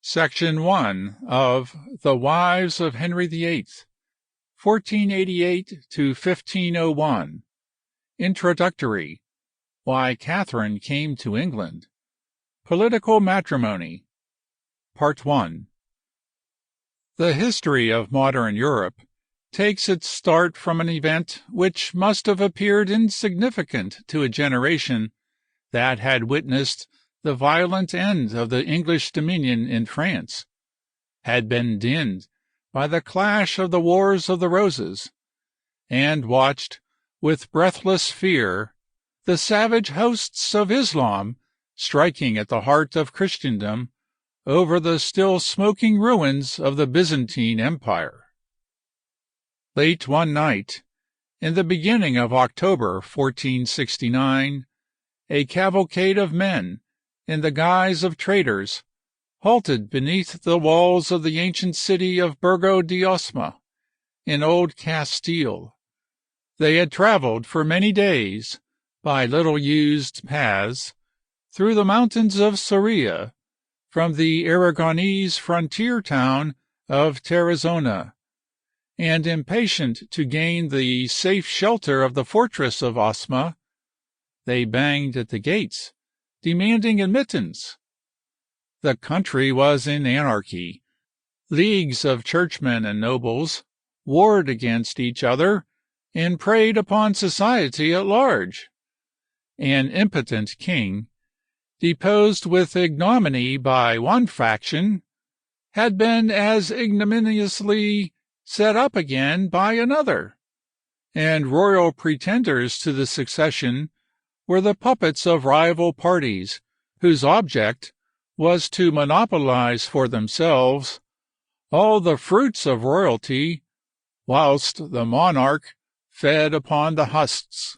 Section 1 of The Wives of Henry VIII, 1488 to 1501. Introductory. Why Katharine Came to England. Political Matrimony. Part 1. The history of modern Europe takes its start from an event which must have appeared insignificant to a generation that had witnessed the violent end of the English dominion in France, had been dinned by the clash of the Wars of the Roses, and watched with breathless fear the savage hosts of Islam striking at the heart of Christendom over the still smoking ruins of the Byzantine Empire. Late one night, in the beginning of October 1469, a cavalcade of men, in the guise of traders, halted beneath the walls of the ancient city of Burgo di Osma, in old Castile. They had travelled for many days, by little-used paths, through the mountains of Soria, from the Aragonese frontier town of Tarazona, and impatient to gain the safe shelter of the fortress of Osma, they banged at the gates, demanding admittance. The country was in anarchy. Leagues of churchmen and nobles warred against each other and preyed upon society at large. An impotent king, deposed with ignominy by one faction, had been as ignominiously set up again by another, and royal pretenders to the succession were the puppets of rival parties whose object was to monopolize for themselves all the fruits of royalty, whilst the monarch fed upon the husks.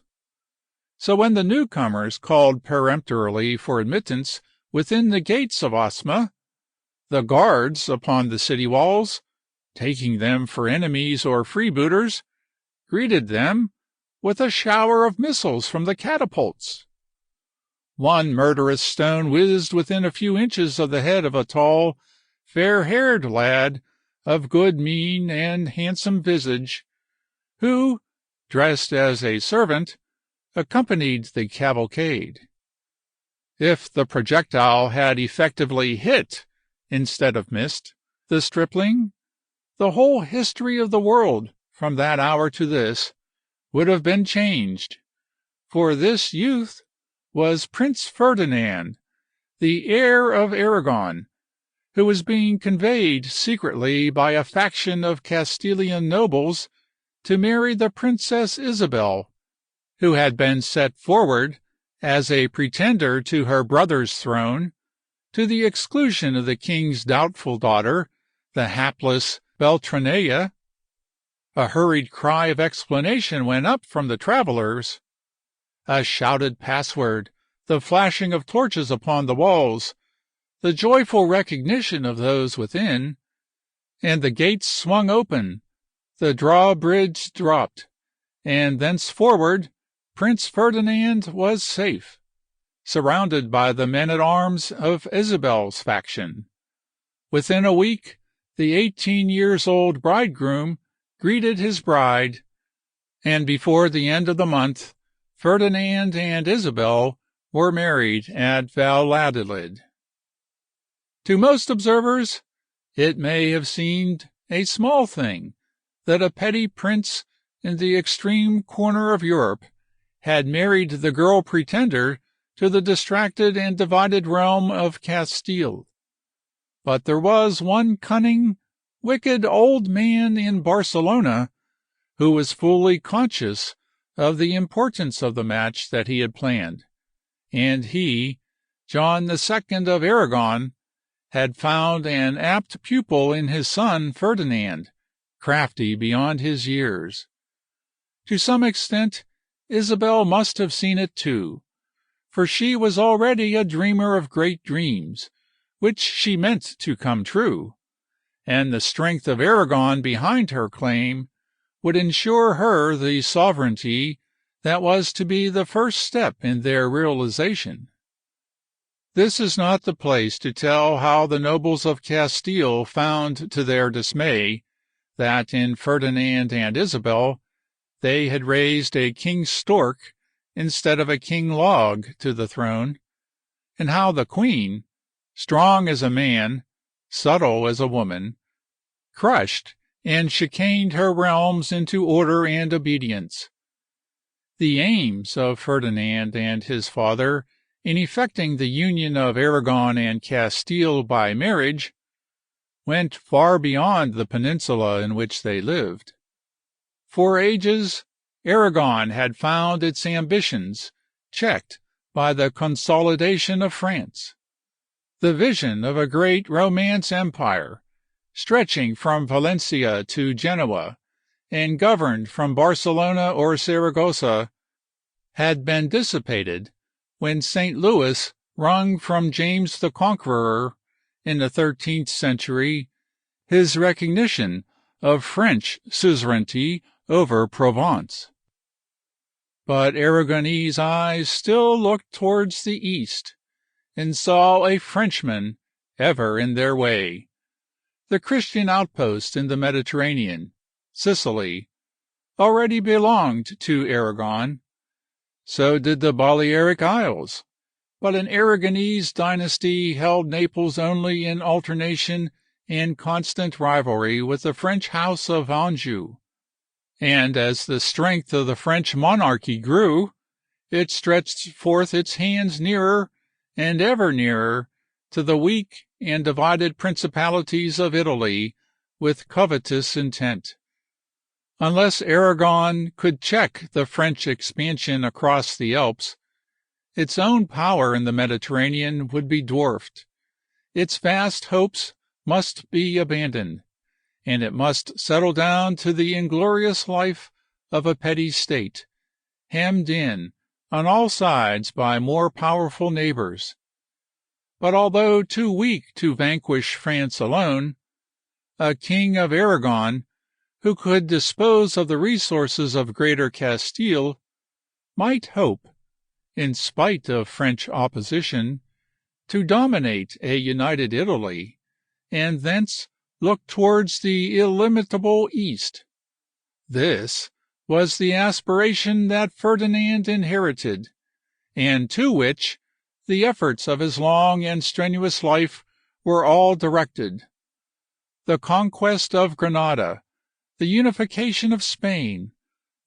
So when the newcomers called peremptorily for admittance within the gates of Osma, the guards upon the city walls, taking them for enemies or freebooters, greeted them with a shower of missiles from the catapults. One murderous stone whizzed within a few inches of the head of a tall, fair-haired lad of good mien and handsome visage, who, dressed as a servant, accompanied the cavalcade. If the projectile had effectively hit, instead of missed, the stripling, the whole history of the world from that hour to this would have been changed, for this youth was Prince Ferdinand, the heir of Aragon, who was being conveyed secretly by a faction of Castilian nobles to marry the Princess Isabella, who had been set forward as a pretender to her brother's throne, to the exclusion of the king's doubtful daughter, the hapless Beltranella. A hurried cry of explanation went up from the travellers. A shouted password, the flashing of torches upon the walls, the joyful recognition of those within, and the gates swung open, the drawbridge dropped, and thenceforward Prince Ferdinand was safe, surrounded by the men-at-arms of Isabella's faction. Within a week, the 18-years-old bridegroom greeted his bride, and before the end of the month, Ferdinand and Isabella were married at Valladolid. To most observers, it may have seemed a small thing that a petty prince in the extreme corner of Europe had married the girl pretender to the distracted and divided realm of Castile. But there was one cunning, wicked old man in Barcelona who was fully conscious of the importance of the match that he had planned, and he, John II of Aragon, had found an apt pupil in his son Ferdinand, crafty beyond his years. To some extent, Isabella must have seen it too, for she was already a dreamer of great dreams, which she meant to come true, and the strength of Aragon behind her claim would ensure her the sovereignty that was to be the first step in their realization. This is not the place to tell how the nobles of Castile found to their dismay that in Ferdinand and Isabel they had raised a king stork instead of a king log to the throne, and how the queen, strong as a man, subtle as a woman, crushed and chicaned her realms into order and obedience. The aims of Ferdinand and his father in effecting the union of Aragon and Castile by marriage went far beyond the peninsula in which they lived. For ages, Aragon had found its ambitions checked by the consolidation of France. The vision of a great Romance empire, stretching from Valencia to Genoa, and governed from Barcelona or Saragossa, had been dissipated when St. Louis wrung from James the Conqueror in the 13th century his recognition of French suzerainty over Provence. But Aragonese eyes still looked towards the east, and saw a Frenchman ever in their way. The Christian outpost in the Mediterranean, Sicily, already belonged to Aragon. So did the Balearic Isles, but an Aragonese dynasty held Naples only in alternation and constant rivalry with the French house of Anjou. And as the strength of the French monarchy grew, it stretched forth its hands nearer and ever nearer to the weak and divided principalities of Italy with covetous intent. Unless Aragon could check the French expansion across the Alps, its own power in the Mediterranean would be dwarfed. Its vast hopes must be abandoned, and it must settle down to the inglorious life of a petty state, hemmed in on all sides by more powerful neighbors. But although too weak to vanquish France alone, a king of Aragon, who could dispose of the resources of Greater Castile, might hope, in spite of French opposition, to dominate a united Italy, and thence look towards the illimitable East. This was the aspiration that Ferdinand inherited, and to which the efforts of his long and strenuous life were all directed. The conquest of Granada, the unification of Spain,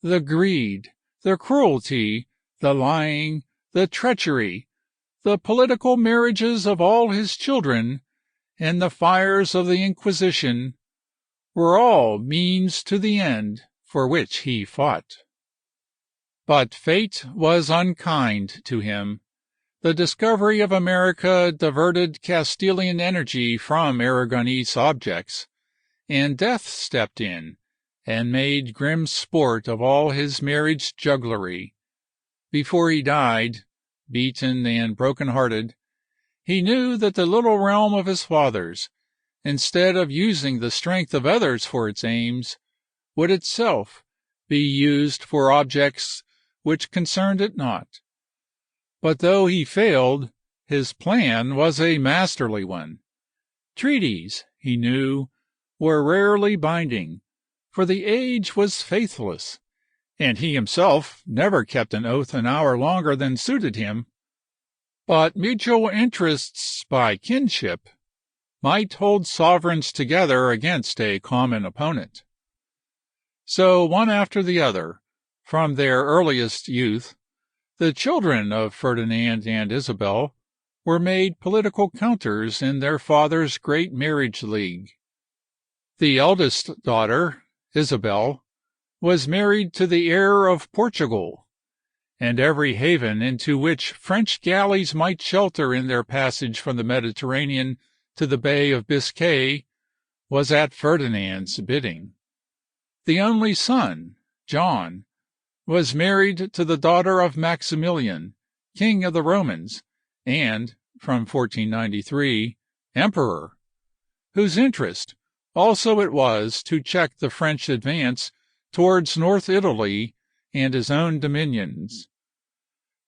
the greed, the cruelty, the lying, the treachery, the political marriages of all his children, and the fires of the Inquisition, were all means to the end for which he fought. But fate was unkind to him. The discovery of America diverted Castilian energy from Aragonese objects, and death stepped in and made grim sport of all his marriage jugglery. Before he died, beaten and broken-hearted, he knew that the little realm of his fathers, instead of using the strength of others for its aims, would itself be used for objects which concerned it not. But though he failed, his plan was a masterly one. Treaties, he knew, were rarely binding, for the age was faithless, and he himself never kept an oath an hour longer than suited him. But mutual interests by kinship might hold sovereigns together against a common opponent. So one after the other, from their earliest youth, the children of Ferdinand and Isabel were made political counters in their father's great marriage league. The eldest daughter, Isabel, was married to the heir of Portugal, and every haven into which French galleys might shelter in their passage from the Mediterranean to the Bay of Biscay was at Ferdinand's bidding. The only son, John, was married to the daughter of Maximilian, King of the Romans, and, from 1493, Emperor, whose interest also it was to check the French advance towards North Italy and his own dominions.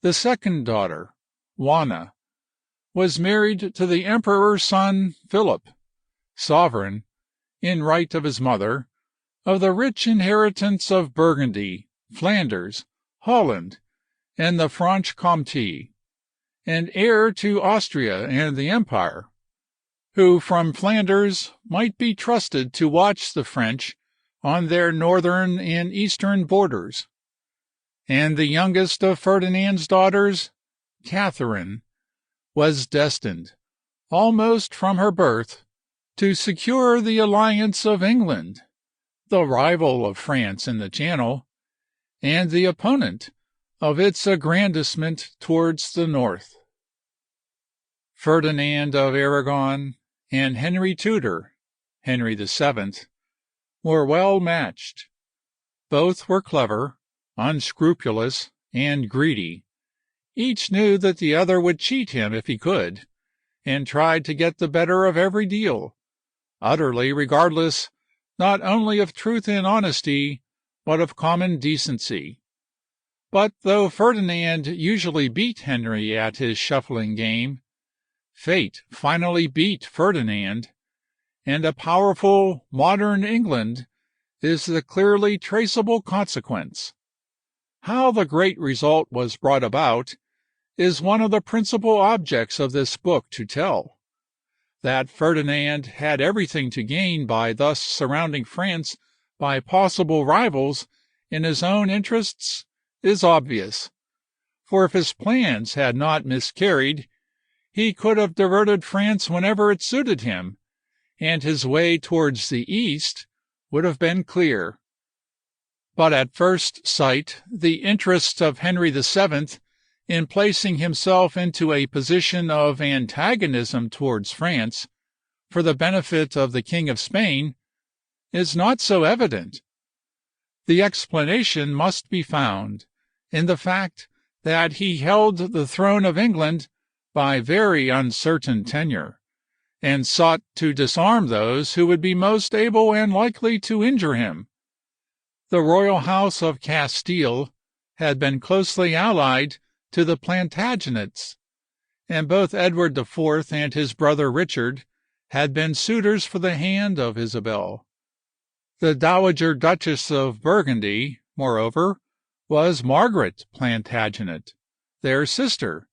The second daughter, Juana, was married to the emperor's son Philip, sovereign, in right of his mother, of the rich inheritance of Burgundy, Flanders, Holland, and the Franche-Comté, and heir to Austria and the Empire, who from Flanders might be trusted to watch the French on their northern and eastern borders. And the youngest of Ferdinand's daughters, Katharine, was destined, almost from her birth, to secure the alliance of England, the rival of France in the Channel, and the opponent of its aggrandizement towards the north. Ferdinand of Aragon and Henry Tudor, Henry VII., were well matched. Both were clever, unscrupulous, and greedy. Each knew that the other would cheat him if he could, and tried to get the better of every deal, utterly regardless not only of truth and honesty, but of common decency. But though Ferdinand usually beat Henry at his shuffling game, fate finally beat Ferdinand, and a powerful modern England is the clearly traceable consequence. How the great result was brought about is one of the principal objects of this book to tell. That Ferdinand had everything to gain by thus surrounding France by possible rivals in his own interests is obvious, for if his plans had not miscarried, he could have diverted France whenever it suited him, and his way towards the east would have been clear. But at first sight the interest of Henry VII in placing himself into a position of antagonism towards France for the benefit of the King of Spain is not so evident. The explanation must be found in the fact that he held the throne of England by very uncertain tenure, and sought to disarm those who would be most able and likely to injure him. The royal house of Castile had been closely allied to the Plantagenets, and both Edward IV and his brother Richard had been suitors for the hand of Isabella. The Dowager Duchess of Burgundy, moreover, was Margaret Plantagenet, their sister,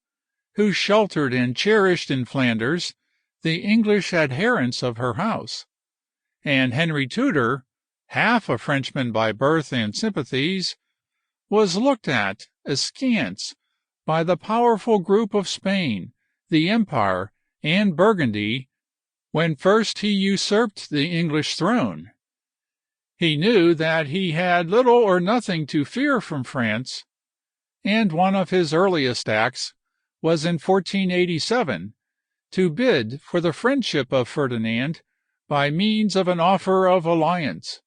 who sheltered and cherished in Flanders the English adherents of her house, and Henry Tudor, half a Frenchman by birth and sympathies, was looked at askance by the powerful group of Spain, the Empire, and Burgundy when first he usurped the English throne. He knew that he had little or nothing to fear from France, and one of his earliest acts was in 1487 to bid for the friendship of Ferdinand by means of an offer of alliance,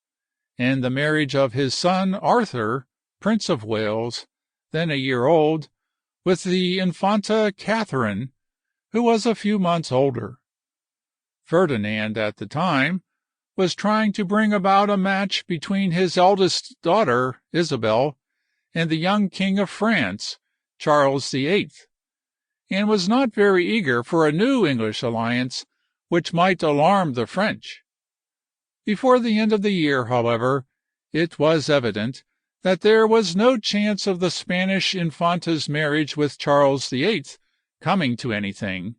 and the marriage of his son Arthur, Prince of Wales, then a year old, with the Infanta Katharine, who was a few months older. Ferdinand, at the time, was trying to bring about a match between his eldest daughter, Isabella, and the young King of France, Charles VIII, and was not very eager for a new English alliance which might alarm the French. Before the end of the year, however, it was evident that there was no chance of the Spanish Infanta's marriage with Charles VIII coming to anything,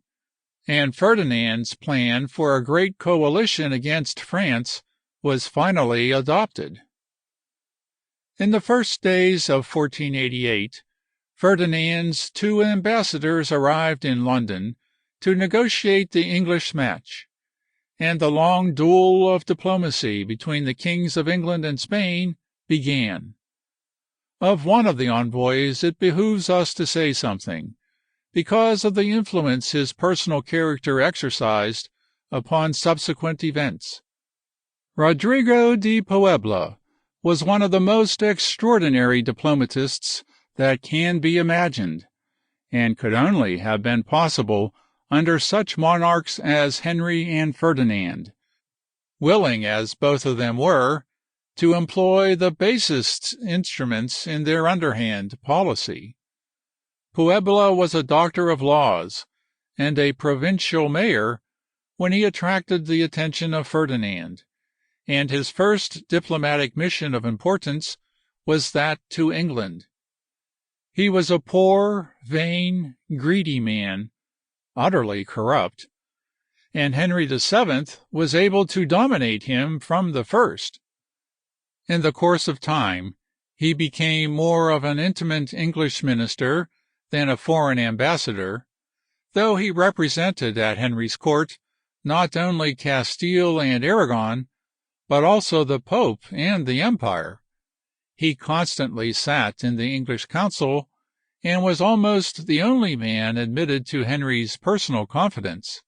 and Ferdinand's plan for a great coalition against France was finally adopted. In the first days of 1488, Ferdinand's two ambassadors arrived in London to negotiate the English match, and the long duel of diplomacy between the kings of England and Spain began. Of one of the envoys it behooves us to say something, because of the influence his personal character exercised upon subsequent events. Rodrigo de Puebla was one of the most extraordinary diplomatists that can be imagined, and could only have been possible under such monarchs as Henry and Ferdinand, willing as both of them were to employ the basest instruments in their underhand policy. Puebla was a doctor of laws, and a provincial mayor when he attracted the attention of Ferdinand, and his first diplomatic mission of importance was that to England. He was a poor, vain, greedy man, utterly corrupt, and Henry VII was able to dominate him from the first. In the course of time, he became more of an intimate English minister than a foreign ambassador, though he represented at Henry's court not only Castile and Aragon, but also the Pope and the Empire. He constantly sat in the English council, and was almost the only man admitted to Henry's personal confidence.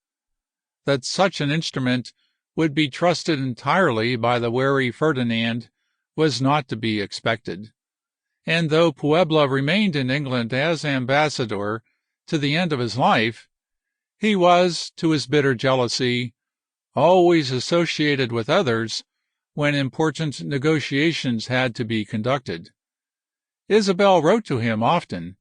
That such an instrument would be trusted entirely by the wary Ferdinand was not to be expected, and though Puebla remained in England as ambassador to the end of his life, he was, to his bitter jealousy, always associated with others when important negotiations had to be conducted. Isabel wrote to him often,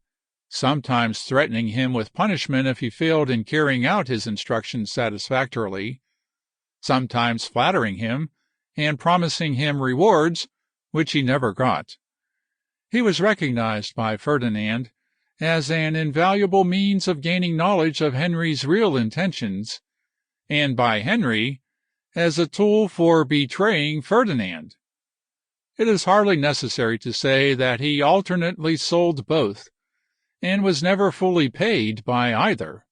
sometimes threatening him with punishment if he failed in carrying out his instructions satisfactorily, sometimes flattering him and promising him rewards which he never got. He was recognized by Ferdinand as an invaluable means of gaining knowledge of Henry's real intentions, and by Henry as a tool for betraying Ferdinand. It is hardly necessary to say that he alternately sold both, and was never fully paid by either.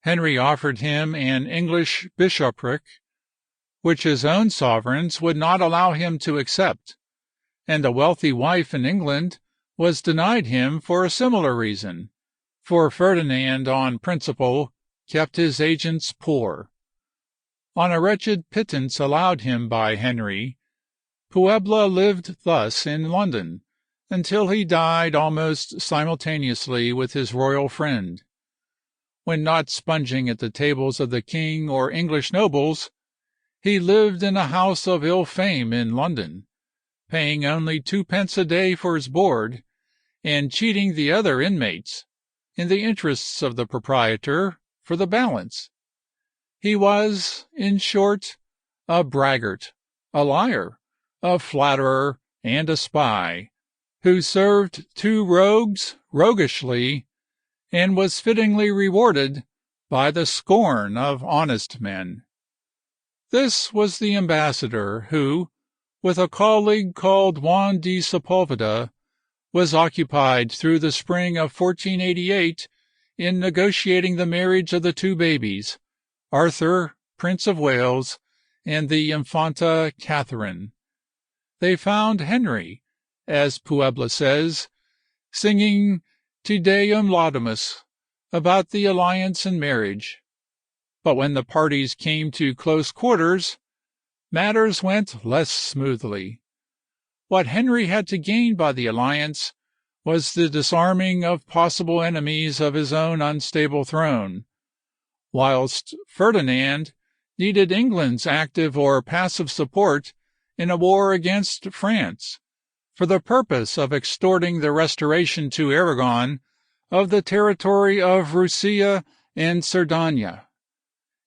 Henry offered him an English bishopric, which his own sovereigns would not allow him to accept, and a wealthy wife in England was denied him for a similar reason, for Ferdinand on principle kept his agents poor. On a wretched pittance allowed him by Henry, Puebla lived thus in London until he died almost simultaneously with his royal friend. When not sponging at the tables of the king or English nobles, he lived in a house of ill fame in London, paying only 2d. a day for his board, and cheating the other inmates, in the interests of the proprietor, for the balance. He was, in short, a braggart, a liar, a flatterer, and a spy, who served two rogues roguishly, and was fittingly rewarded by the scorn of honest men. This was the ambassador who, with a colleague called Juan de Sepulveda, was occupied through the spring of 1488 in negotiating the marriage of the two babies, Arthur, Prince of Wales, and the Infanta Katharine. They found Henry, as Puebla says, singing Te Deum Laudamus about the alliance and marriage. But when the parties came to close quarters, matters went less smoothly. What Henry had to gain by the alliance was the disarming of possible enemies of his own unstable throne, whilst Ferdinand needed England's active or passive support in a war against France, for the purpose of extorting the restoration to Aragon of the territory of Russia and Sardinia,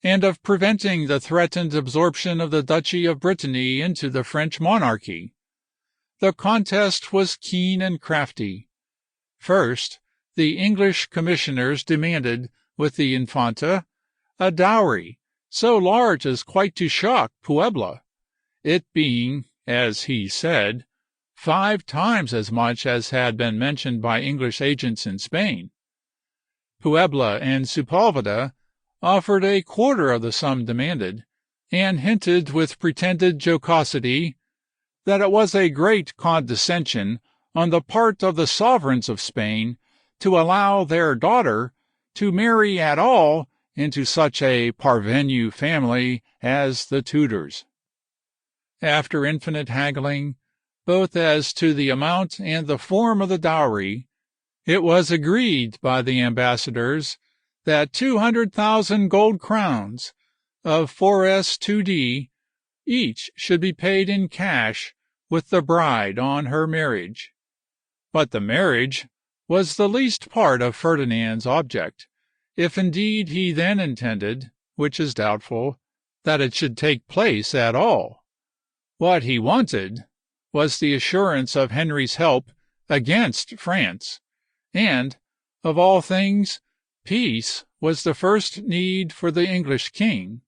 and of preventing the threatened absorption of the Duchy of Brittany into the French monarchy. The contest was keen and crafty. First, the English commissioners demanded, with the Infanta, a dowry so large as quite to shock Puebla, it being, as he said, 5 times as much as had been mentioned by English agents in Spain. Puebla and Sepulveda offered a quarter of the sum demanded, and hinted with pretended jocosity that it was a great condescension on the part of the sovereigns of Spain to allow their daughter to marry at all into such a parvenu family as the Tudors. After infinite haggling, both as to the amount and the form of the dowry, it was agreed by the ambassadors that 200,000 gold crowns of 4s. 2d each should be paid in cash with the bride on her marriage. But the marriage was the least part of Ferdinand's object, if indeed he then intended, which is doubtful, that it should take place at all. What he wanted was the assurance of Henry's help against France, and, of all things, peace was the first need for the English king.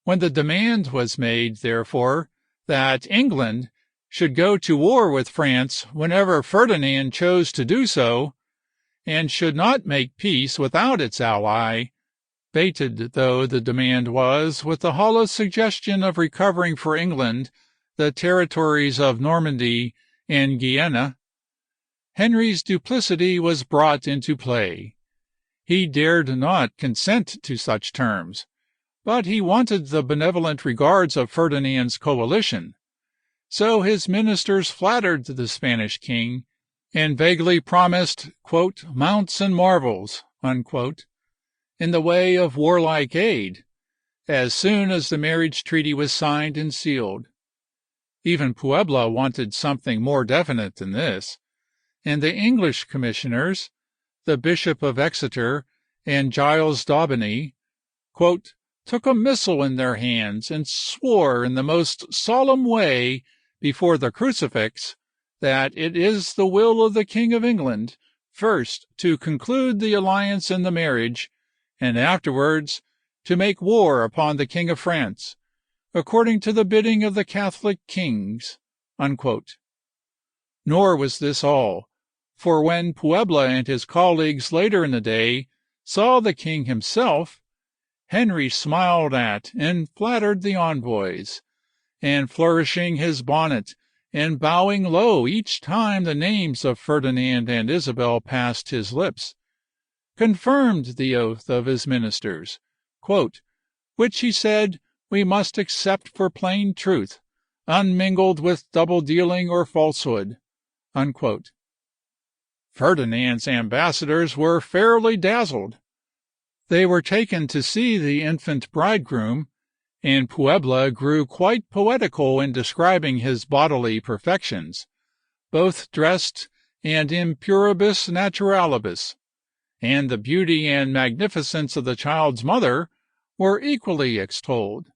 When the demand was made, therefore, that England should go to war with France whenever Ferdinand chose to do so, and should not make peace without its ally, baited though the demand was with the hollow suggestion of recovering for England the territories of Normandy and Guienne, Henry's duplicity was brought into play. He dared not consent to such terms, but he wanted the benevolent regards of Ferdinand's coalition. So his ministers flattered the Spanish king, and vaguely promised, quote, "mounts and marvels," unquote, in the way of warlike aid, as soon as the marriage treaty was signed and sealed. Even Puebla wanted something more definite than this, and the English commissioners, the Bishop of Exeter and Giles Daubeny, quote, took a missal in their hands and swore in the most solemn way before the crucifix that it is the will of the King of England first to conclude the alliance and the marriage, and afterwards to make war upon the King of France, according to the bidding of the Catholic kings. Unquote. Nor was this all, for when Puebla and his colleagues later in the day saw the king himself, Henry smiled at and flattered the envoys, and flourishing his bonnet and bowing low each time the names of Ferdinand and Isabel passed his lips, confirmed the oath of his ministers, quote, which he said we must accept for plain truth, unmingled with double-dealing or falsehood. Unquote. Ferdinand's ambassadors were fairly dazzled. They were taken to see the infant bridegroom, and Puebla grew quite poetical in describing his bodily perfections, both dressed and in puribus naturalibus, and the beauty and magnificence of the child's mother were equally extolled.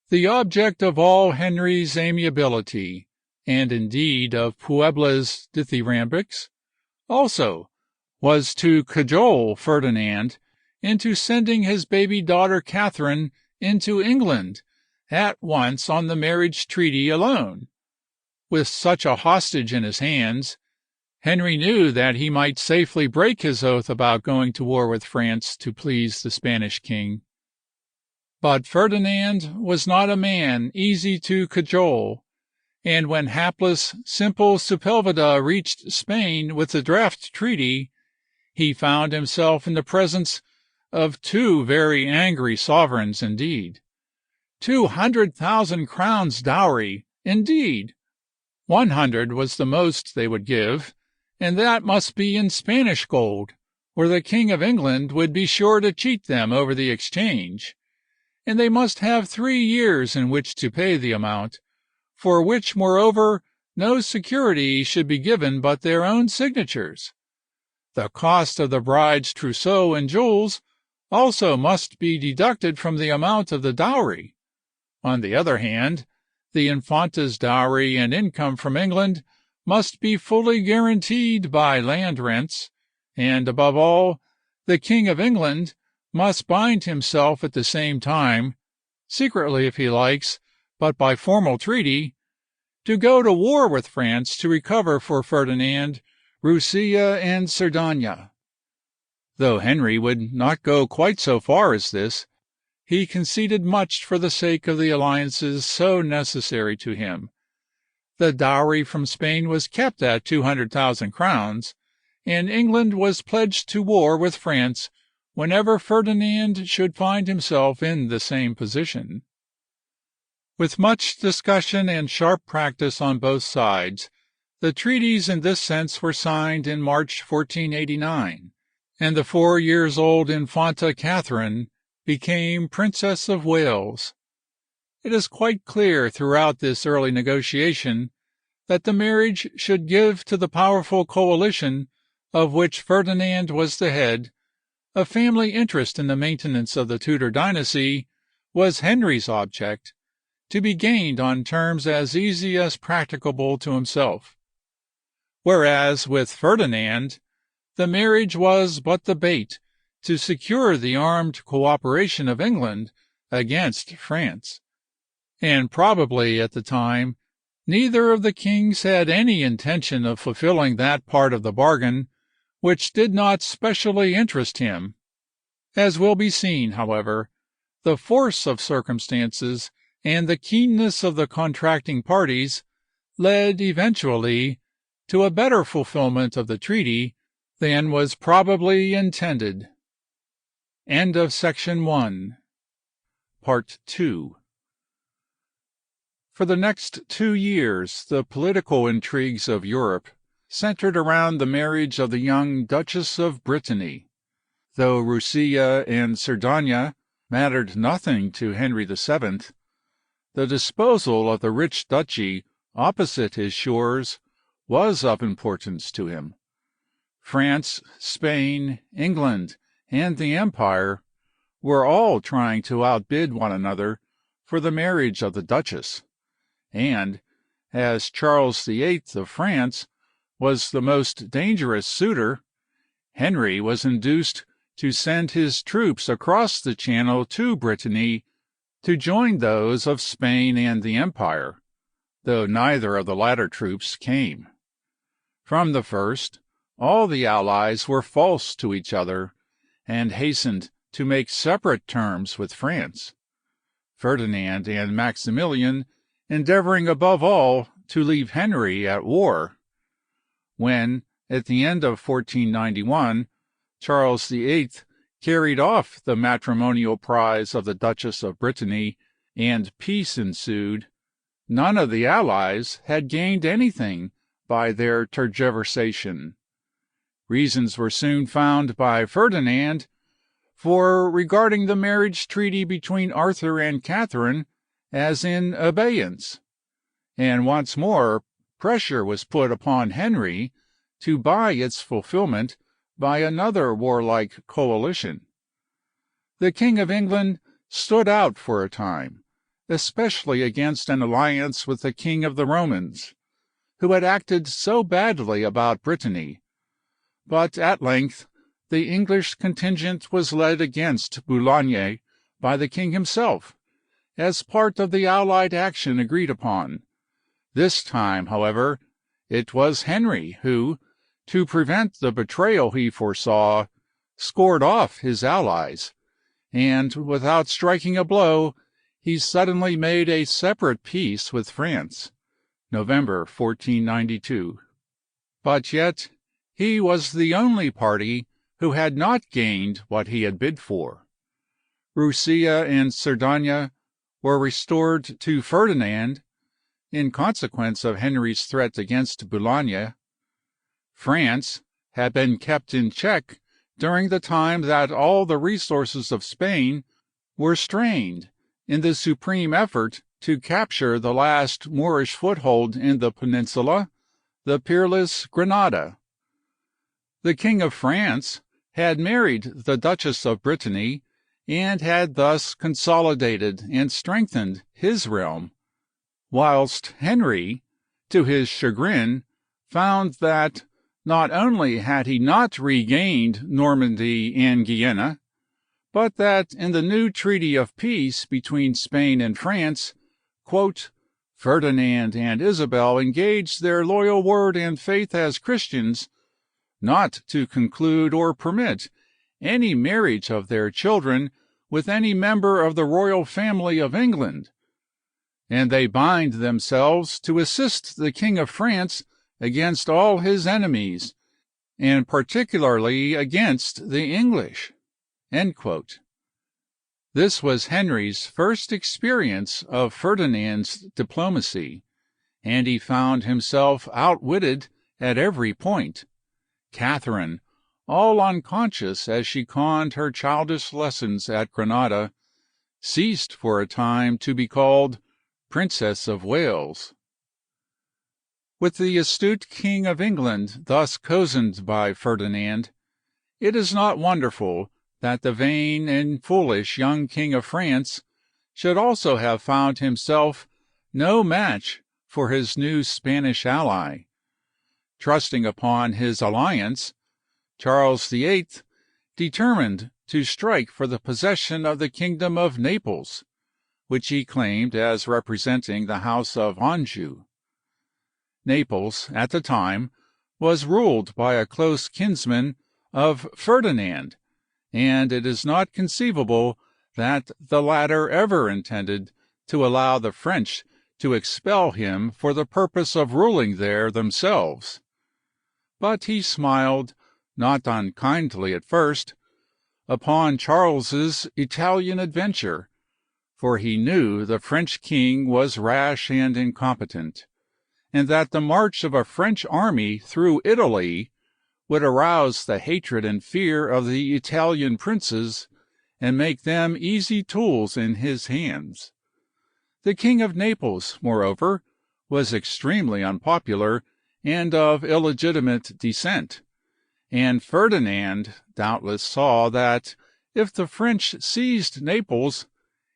The object of all Henry's amiability, and indeed of Puebla's dithyrambics, also, was to cajole Ferdinand into sending his baby daughter Katharine into England at once on the marriage treaty alone. With such a hostage in his hands, Henry knew that he might safely break his oath about going to war with France to please the Spanish king. But Ferdinand was not a man easy to cajole, and when hapless, simple Sepulveda reached Spain with the draft treaty, he found himself in the presence of two very angry sovereigns indeed. 200,000 crowns dowry, indeed. 100 was the most they would give, and that must be in Spanish gold, or the King of England would be sure to cheat them over the exchange, and they must have 3 years in which to pay the amount, for which, moreover, no security should be given but their own signatures. The cost of the bride's trousseau and jewels also must be deducted from the amount of the dowry. On the other hand, the Infanta's dowry and income from England must be fully guaranteed by land rents, and, above all, the King of England must bind himself at the same time, secretly if he likes, but by formal treaty, to go to war with France to recover for Ferdinand Roussilla and Cerdagne. Though Henry would not go quite so far as this, he conceded much for the sake of the alliances so necessary to him. The dowry from Spain was kept at 200,000 crowns, and England was pledged to war with France whenever Ferdinand should find himself in the same position. With much discussion and sharp practice on both sides, the treaties in this sense were signed in March 1489, and the 4-years-old Infanta Katharine became Princess of Wales. It is quite clear throughout this early negotiation that the marriage should give to the powerful coalition of which Ferdinand was the head A family interest in the maintenance of the Tudor dynasty was Henry's object, to be gained on terms as easy as practicable to himself, whereas with Ferdinand the marriage was but the bait to secure the armed cooperation of England against France, and probably at the time neither of the kings had any intention of fulfilling that part of the bargain which did not specially interest him. As will be seen, however, the force of circumstances and the keenness of the contracting parties led eventually to a better fulfillment of the treaty than was probably intended. End of section 1. Part 2. For the next 2 years the political intrigues of Europe centered around the marriage of the young Duchess of Brittany. Though Russia and Sardinia mattered nothing to Henry VII, the disposal of the rich duchy opposite his shores was of importance to him. France, Spain, England, and the Empire were all trying to outbid one another for the marriage of the Duchess, and, as Charles VIII of France was the most dangerous suitor, Henry was induced to send his troops across the Channel to Brittany to join those of Spain and the Empire, though neither of the latter troops came. From the first, all the allies were false to each other, and hastened to make separate terms with France, Ferdinand and Maximilian endeavoring above all to leave Henry at war. When, at the end of 1491, Charles VIII carried off the matrimonial prize of the Duchess of Brittany, and peace ensued, none of the allies had gained anything by their tergiversation. Reasons were soon found by Ferdinand for regarding the marriage treaty between Arthur and Katharine as in abeyance, and once more pressure was put upon Henry to buy its fulfillment by another warlike coalition. The King of England stood out for a time, especially against an alliance with the King of the Romans, who had acted so badly about Brittany, but at length the English contingent was led against Boulogne by the king himself, as part of the allied action agreed upon. This time, however, it was Henry who, to prevent the betrayal he foresaw, scored off his allies, and, without striking a blow, he suddenly made a separate peace with France, November 1492. But yet he was the only party who had not gained what he had bid for. Russia and Sardinia were restored to Ferdinand in consequence of Henry's threat against Boulogne. France had been kept in check during the time that all the resources of Spain were strained in the supreme effort to capture the last Moorish foothold in the peninsula, the peerless Granada. The King of France had married the Duchess of Brittany, and had thus consolidated and strengthened his realm, whilst Henry, to his chagrin, found that not only had he not regained Normandy and Guiana, but that in the new treaty of peace between Spain and France, Ferdinand and Isabella engaged their loyal word and faith as Christians not to conclude or permit any marriage of their children with any member of the royal family of England, and they bind themselves to assist the King of France against all his enemies, and particularly against the English. This was Henry's first experience of Ferdinand's diplomacy, and he found himself outwitted at every point. Katharine, all unconscious as she conned her childish lessons at Granada, ceased for a time to be called Princess of Wales. With the astute King of England thus cozened by Ferdinand, it is not wonderful that the vain and foolish young King of France should also have found himself no match for his new Spanish ally. Trusting upon his alliance, Charles VIII determined to strike for the possession of the kingdom of Naples, which he claimed as representing the house of Anjou. Naples, at the time, was ruled by a close kinsman of Ferdinand, and it is not conceivable that the latter ever intended to allow the French to expel him for the purpose of ruling there themselves. But he smiled, not unkindly at first, upon Charles's Italian adventure, for he knew the French king was rash and incompetent, and that the march of a French army through Italy would arouse the hatred and fear of the Italian princes and make them easy tools in his hands. The King of Naples, moreover, was extremely unpopular and of illegitimate descent, and Ferdinand doubtless saw that if the French seized Naples,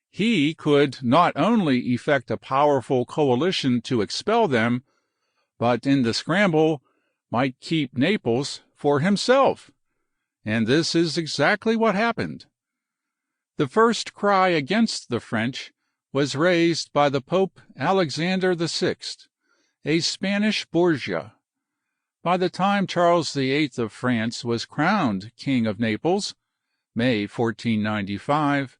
he could not only effect a powerful coalition to expel them, but in the scramble might keep Naples for himself. And this is exactly what happened. The first cry against the French was raised by the Pope Alexander VI, a Spanish Borgia. By the time Charles VIII of France was crowned King of Naples, May 1495,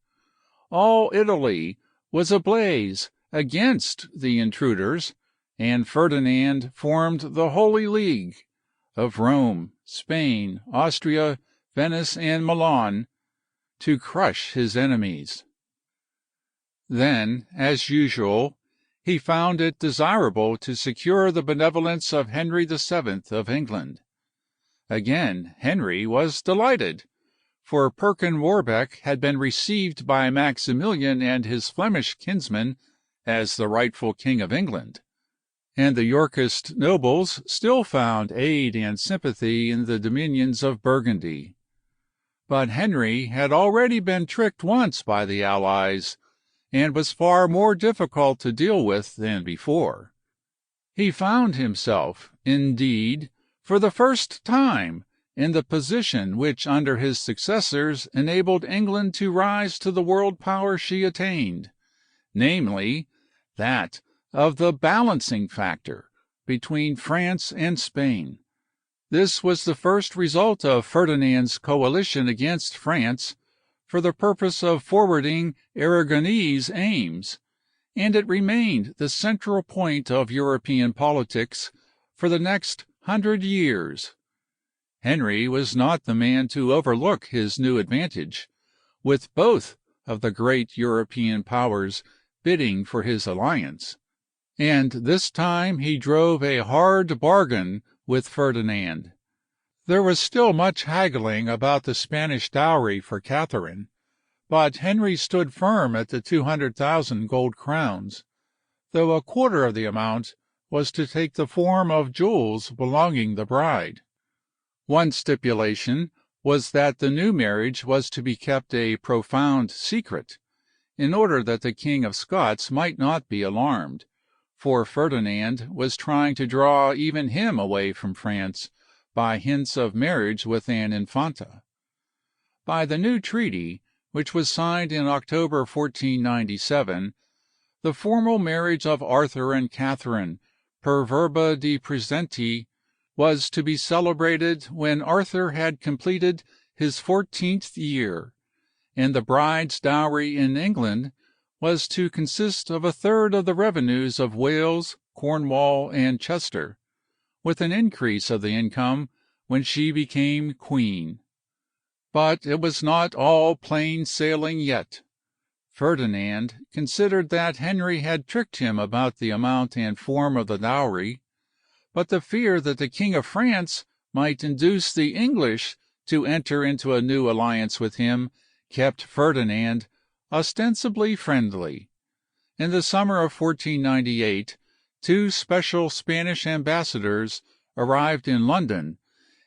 all Italy was ablaze against the intruders, and Ferdinand formed the Holy League of Rome, Spain, Austria, Venice, and Milan to crush his enemies. Then, as usual, he found it desirable to secure the benevolence of Henry VII of England. Again, Henry was delighted, for Perkin Warbeck had been received by Maximilian and his Flemish kinsmen as the rightful King of England, and the Yorkist nobles still found aid and sympathy in the dominions of Burgundy. But Henry had already been tricked once by the allies, and was far more difficult to deal with than before. He found himself, indeed, for the first time, in the position which under his successors enabled England to rise to the world power she attained, namely, that of the balancing factor between France and Spain. This was the first result of Ferdinand's coalition against France for the purpose of forwarding Aragonese aims, and it remained the central point of European politics for the next 100 years. Henry was not the man to overlook his new advantage, with both of the great European powers bidding for his alliance, and this time he drove a hard bargain with Ferdinand. There was still much haggling about the Spanish dowry for Katharine, but Henry stood firm at the 200,000 gold crowns, though a quarter of the amount was to take the form of jewels belonging the bride. One stipulation was that the new marriage was to be kept a profound secret, in order that the King of Scots might not be alarmed, for Ferdinand was trying to draw even him away from France by hints of marriage with an infanta. By the new treaty, which was signed in October 1497, the formal marriage of Arthur and Katharine per verba di presenti was to be celebrated when Arthur had completed his 14th year, and the bride's dowry in England was to consist of a third of the revenues of Wales, Cornwall, and Chester, with an increase of the income when she became queen. But it was not all plain sailing yet. Ferdinand considered that Henry had tricked him about the amount and form of the dowry, but the fear that the King of France might induce the English to enter into a new alliance with him kept Ferdinand ostensibly friendly. In the summer of 1498, 2 special Spanish ambassadors arrived in London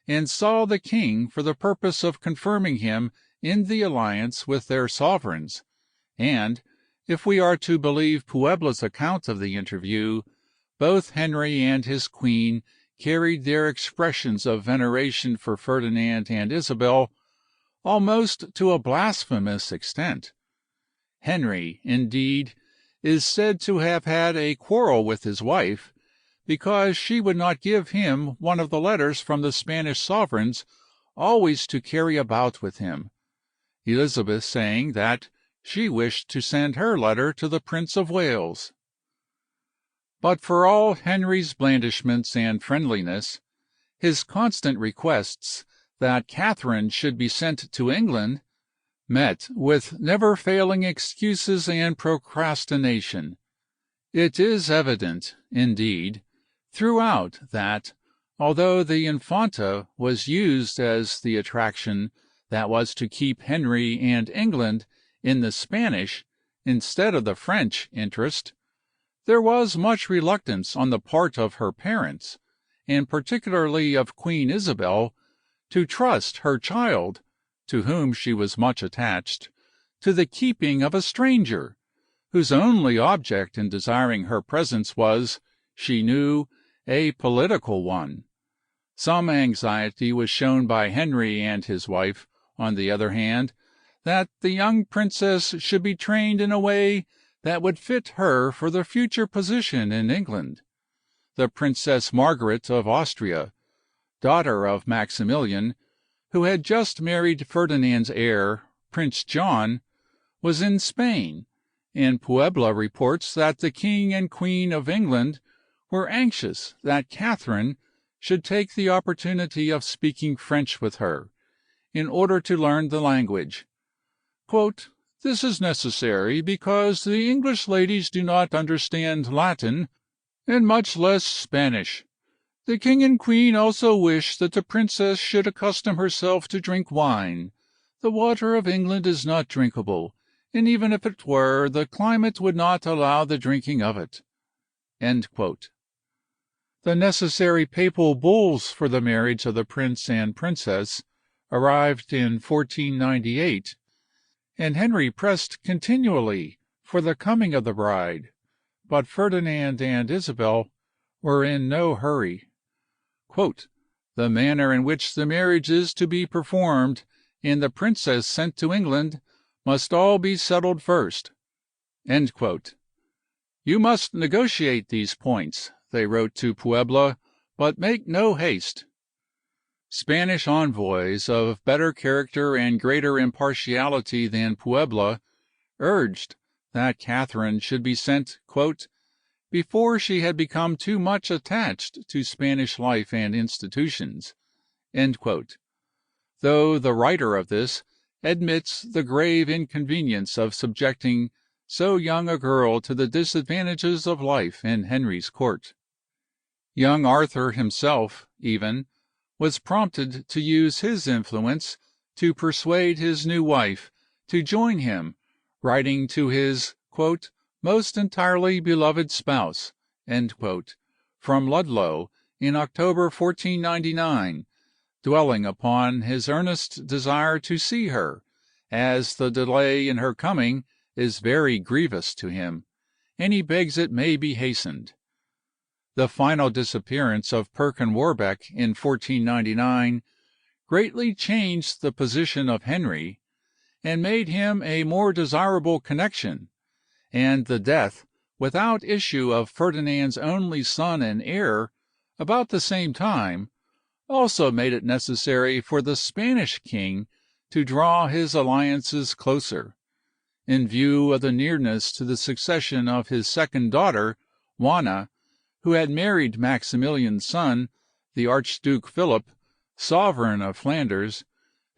and saw the king for the purpose of confirming him in the alliance with their sovereigns, and, if we are to believe Puebla's account of the interview, both Henry and his queen carried their expressions of veneration for Ferdinand and Isabel almost to a blasphemous extent. Henry, indeed, is said to have had a quarrel with his wife because she would not give him one of the letters from the Spanish sovereigns always to carry about with him, Elizabeth saying that she wished to send her letter to the Prince of Wales. But for all Henry's blandishments and friendliness, his constant requests that Katharine should be sent to England met with never-failing excuses and procrastination. It is evident, indeed, throughout that, although the Infanta was used as the attraction that was to keep Henry and England in the Spanish instead of the French interest, there was much reluctance on the part of her parents, and particularly of Queen Isabel, to trust her child, to whom she was much attached, to the keeping of a stranger, whose only object in desiring her presence was, she knew, a political one. Some anxiety was shown by Henry and his wife, on the other hand, that the young princess should be trained in a way that would fit her for the future position in England. The Princess Margaret of Austria, daughter of Maximilian, who had just married Ferdinand's heir, Prince John, was in Spain, and Puebla reports that the King and Queen of England were anxious that Katharine should take the opportunity of speaking French with her, in order to learn the language. "This is necessary because the English ladies do not understand Latin, and much less Spanish. The King and Queen also wish that the princess should accustom herself to drink wine. The water of England is not drinkable, and even if it were, the climate would not allow the drinking of it." The necessary papal bulls for the marriage of the prince and princess arrived in 1498, and Henry pressed continually for the coming of the bride, but Ferdinand and Isabel were in no hurry. "The manner in which the marriage is to be performed and the princess sent to England must all be settled first." "You must negotiate these points," they wrote to Puebla, "but make no haste." Spanish envoys of better character and greater impartiality than Puebla urged that Katharine should be sent "before she had become too much attached to Spanish life and institutions," though the writer of this admits the grave inconvenience of subjecting so young a girl to the disadvantages of life in Henry's court. Young Arthur himself, even, was prompted to use his influence to persuade his new wife to join him, writing to his "most entirely beloved spouse" from Ludlow in October 1499, dwelling upon his earnest desire to see her, as the delay in her coming is very grievous to him, and he begs it may be hastened. The final disappearance of Perkin Warbeck in 1499 greatly changed the position of Henry, and made him a more desirable connection, and the death without issue of Ferdinand's only son and heir about the same time also made it necessary for the Spanish king to draw his alliances closer, in view of the nearness to the succession of his second daughter, Juana, who had married Maximilian's son, the Archduke Philip, sovereign of Flanders,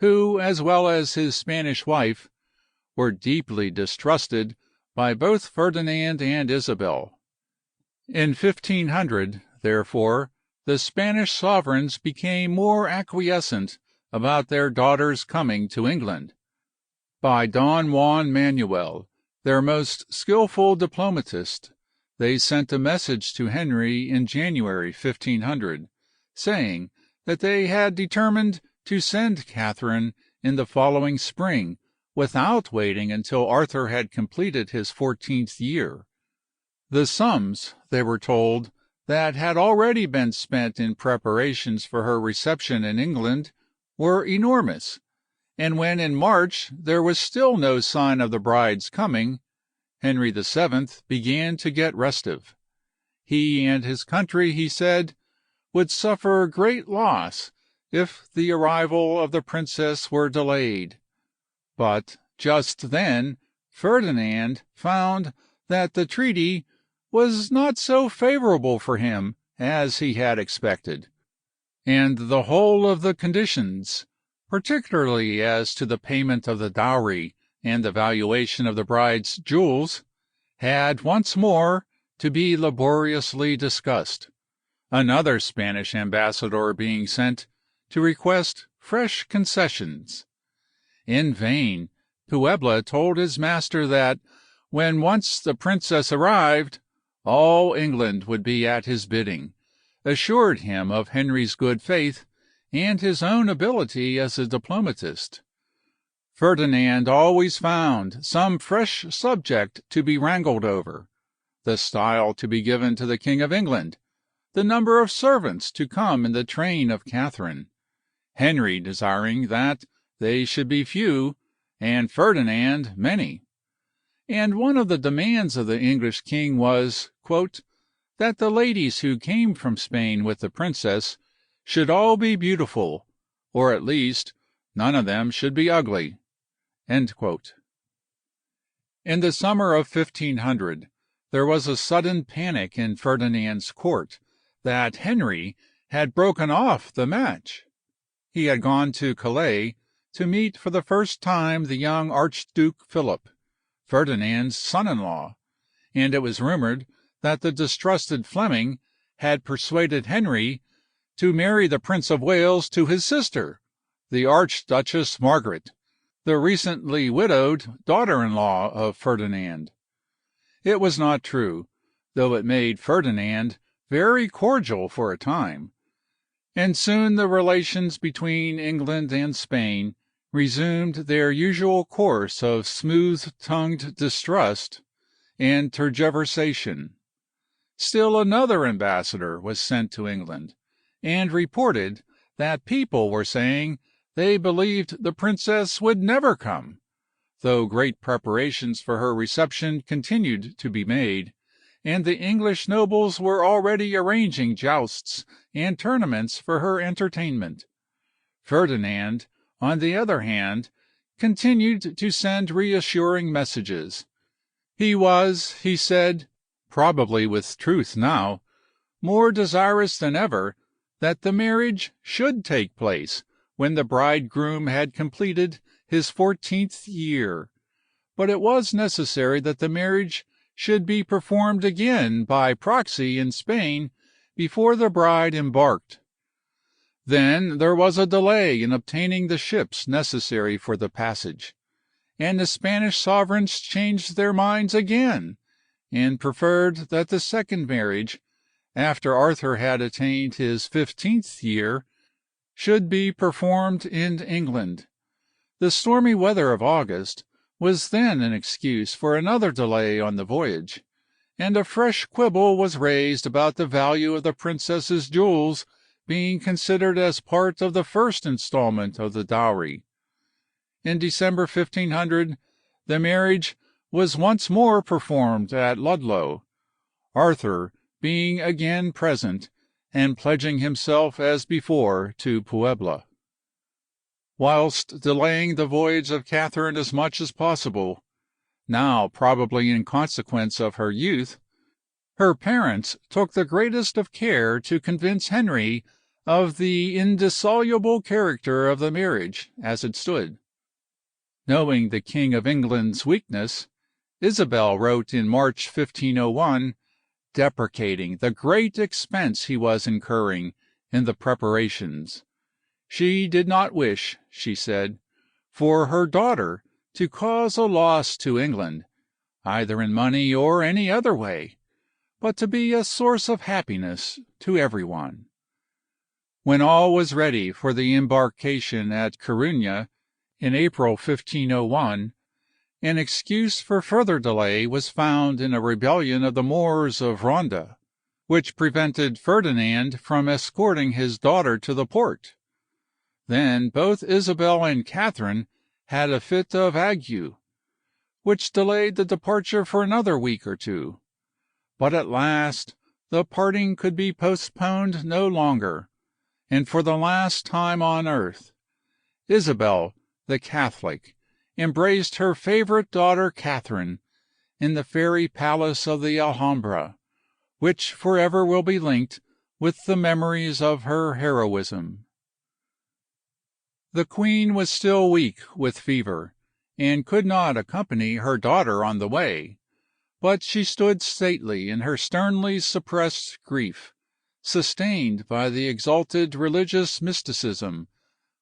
who, as well as his Spanish wife, were deeply distrusted by both Ferdinand and Isabel. In 1500, therefore, the Spanish sovereigns became more acquiescent about their daughters coming to England. By Don Juan Manuel, their most skilful diplomatist, they sent a message to Henry in January 1500, saying that they had determined to send Katharine in the following spring, without waiting until Arthur had completed his 14th year. The sums, they were told, that had already been spent in preparations for her reception in England were enormous, and when in March there was still no sign of the bride's coming, Henry VII began to get restive. He and his country, he said, would suffer great loss if the arrival of the princess were delayed. But just then Ferdinand found that the treaty was not so favorable for him as he had expected, and the whole of the conditions, particularly as to the payment of the dowry and the valuation of the bride's jewels, had once more to be laboriously discussed, another Spanish ambassador being sent to request fresh concessions. In vain Puebla told his master that, when once the princess arrived, all England would be at his bidding, assured him of Henry's good faith and his own ability as a diplomatist. Ferdinand always found some fresh subject to be wrangled over: the style to be given to the King of England, the number of servants to come in the train of Katharine, Henry desiring that they should be few, and Ferdinand many. And one of the demands of the English king was, "that the ladies who came from Spain with the princess should all be beautiful, or at least none of them should be ugly." In the summer of 1500 there was a sudden panic in Ferdinand's court that Henry had broken off the match. He had gone to Calais to meet for the first time the young Archduke Philip, Ferdinand's son-in-law, and it was rumored that the distrusted Fleming had persuaded Henry to marry the Prince of Wales to his sister, the Archduchess Margaret, the recently widowed daughter-in-law of Ferdinand. It was not true, though it made Ferdinand very cordial for a time, and soon the relations between England and Spain resumed their usual course of smooth-tongued distrust and tergiversation. Still another ambassador was sent to England, and reported that people were saying they believed the princess would never come, though great preparations for her reception continued to be made, and the English nobles were already arranging jousts and tournaments for her entertainment. Ferdinand, on the other hand, continued to send reassuring messages. He was, he said, probably with truth now, more desirous than ever that the marriage should take place when the bridegroom had completed his 14th year, but it was necessary that the marriage should be performed again by proxy in Spain before the bride embarked. Then there was a delay in obtaining the ships necessary for the passage, and the Spanish sovereigns changed their minds again, and preferred that the second marriage, after Arthur had attained his 15th year, should be performed in England. The stormy weather of August was then an excuse for another delay on the voyage, and a fresh quibble was raised about the value of the princess's jewels being considered as part of the first installment of the dowry. In December 1500 the marriage was once more performed at Ludlow, Arthur being again present and pledging himself as before to Puebla. Whilst delaying the voyage of Katharine as much as possible, now probably in consequence of her youth, her parents took the greatest of care to convince Henry of the indissoluble character of the marriage as it stood. Knowing the King of England's weakness, Isabel wrote in March 1501, deprecating the great expense he was incurring in the preparations. She did not wish, she said, for her daughter to cause a loss to England, either in money or any other way, but to be a source of happiness to everyone. When all was ready for the embarkation at Corunna, In April 1501, an excuse for further delay was found in a rebellion of the Moors of Ronda, which prevented Ferdinand from escorting his daughter to the port. Then both Isabella and Katharine had a fit of ague, which delayed the departure for another week or two. But at last the parting could be postponed no longer, and for the last time on earth, Isabel, the Catholic, embraced her favorite daughter Katharine in the fairy palace of the Alhambra, which forever will be linked with the memories of her heroism. The Queen was still weak with fever, and could not accompany her daughter on the way, but she stood stately in her sternly suppressed grief, sustained by the exalted religious mysticism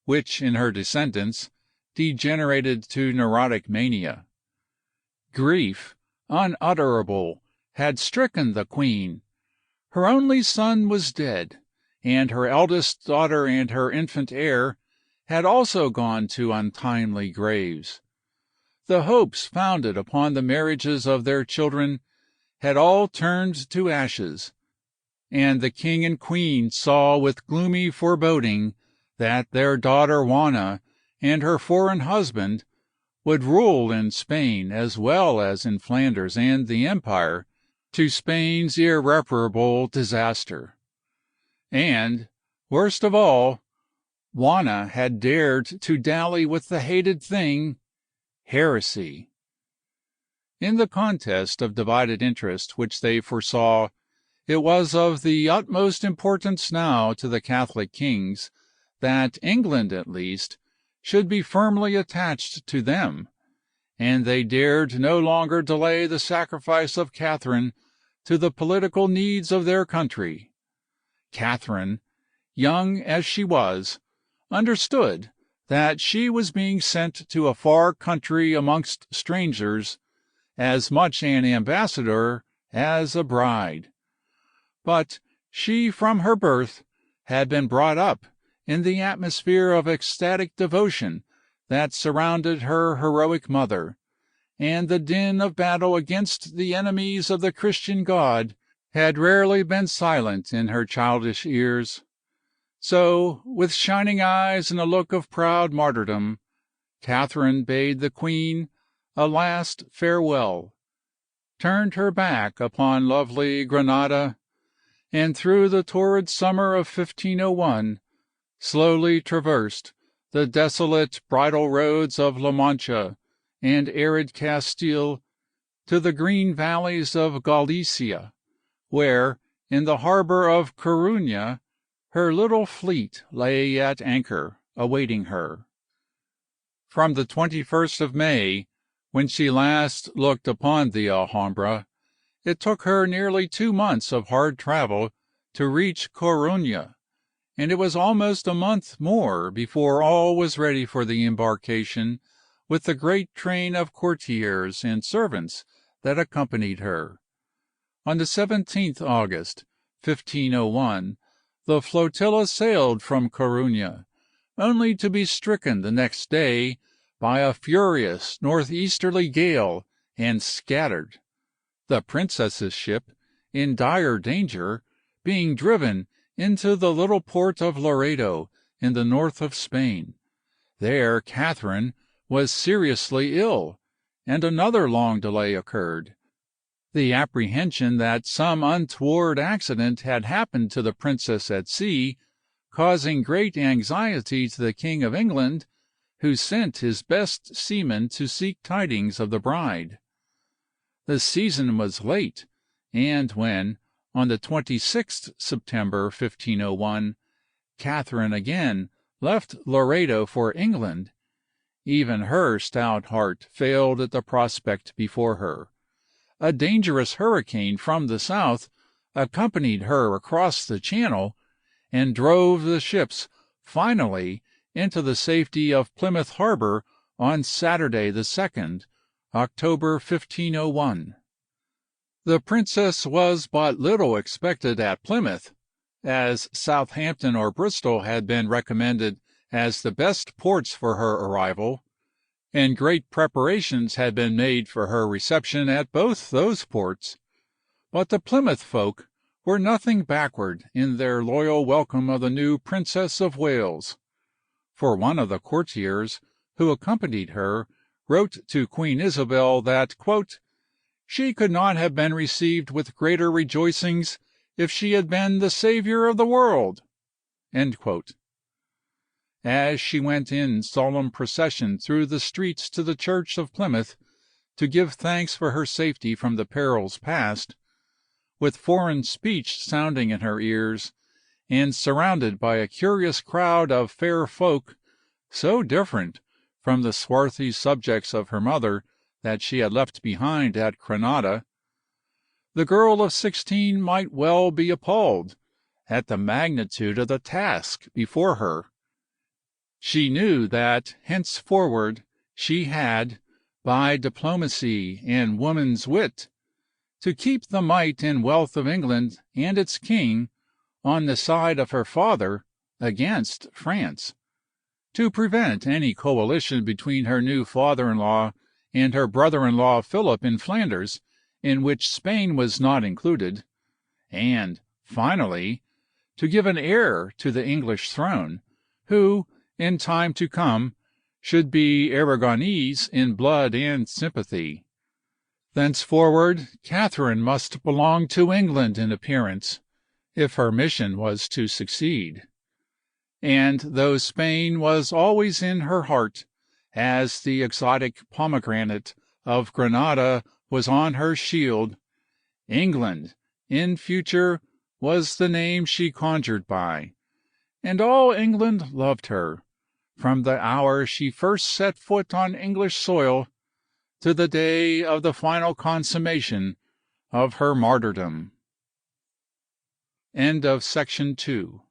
which in her descendants degenerated to neurotic mania. Grief unutterable had stricken the Queen. Her only son was dead, and her eldest daughter and her infant heir had also gone to untimely graves. The hopes founded upon the marriages of their children had all turned to ashes, and the King and Queen saw with gloomy foreboding that their daughter Juana and her foreign husband would rule in Spain as well as in Flanders and the Empire, to Spain's irreparable disaster. And, worst of all, Juana had dared to dally with the hated thing, heresy. In the contest of divided interest which they foresaw, it was of the utmost importance now to the Catholic kings that England, at least, should be firmly attached to them, and they dared no longer delay the sacrifice of Katharine to the political needs of their country. Katharine, young as she was, understood that she was being sent to a far country amongst strangers, as much an ambassador as a bride. But she from her birth had been brought up in the atmosphere of ecstatic devotion that surrounded her heroic mother, and the din of battle against the enemies of the Christian God had rarely been silent in her childish ears. So, with shining eyes and a look of proud martyrdom, Katharine bade the Queen a last farewell, turned her back upon lovely Granada, and through the torrid summer of 1501 slowly traversed the desolate bridle roads of La Mancha and arid Castile to the green valleys of Galicia, where, in the harbor of Corunna, her little fleet lay at anchor, awaiting her. From the 21st of May, when she last looked upon the Alhambra, it took her nearly 2 months of hard travel to reach Corunna, and it was almost a month more before all was ready for the embarkation with the great train of courtiers and servants that accompanied her. On the 17th August, 1501, the flotilla sailed from Corunna, only to be stricken the next day by a furious northeasterly gale and scattered, the princess's ship, in dire danger, being driven into the little port of Laredo in the north of Spain. There Katharine was seriously ill, and another long delay occurred. The apprehension that some untoward accident had happened to the princess at sea, causing great anxiety to the King of England, who sent his best seamen to seek tidings of the bride. The season was late, and when, on the 26th September 1501, Katharine again left Laredo for England, even her stout heart failed at the prospect before her. A dangerous hurricane from the south accompanied her across the Channel, and drove the ships finally into the safety of Plymouth harbor on Saturday the 2nd, October 1501. The princess was but little expected at Plymouth, as Southampton or Bristol had been recommended as the best ports for her arrival, and great preparations had been made for her reception at both those ports, but the Plymouth folk were nothing backward in their loyal welcome of the new Princess of Wales, for one of the courtiers who accompanied her wrote to Queen Isabel that "she could not have been received with greater rejoicings if she had been the saviour of the world." As she went in solemn procession through the streets to the church of Plymouth to give thanks for her safety from the perils past, with foreign speech sounding in her ears, and surrounded by a curious crowd of fair folk, so different from the swarthy subjects of her mother that she had left behind at Granada, the girl of 16 might well be appalled at the magnitude of the task before her. She knew that henceforward she had, by diplomacy and woman's wit, to keep the might and wealth of England and its king on the side of her father against France, to prevent any coalition between her new father-in-law and her brother-in-law Philip in Flanders, in which Spain was not included, and, finally, to give an heir to the English throne, who, in time to come, should be Aragonese in blood and sympathy. Thenceforward Katharine must belong to England in appearance, if her mission was to succeed. And though Spain was always in her heart, as the exotic pomegranate of Granada was on her shield, England, in future, was the name she conjured by, and all England loved her, from the hour she first set foot on English soil to the day of the final consummation of her martyrdom. Section 2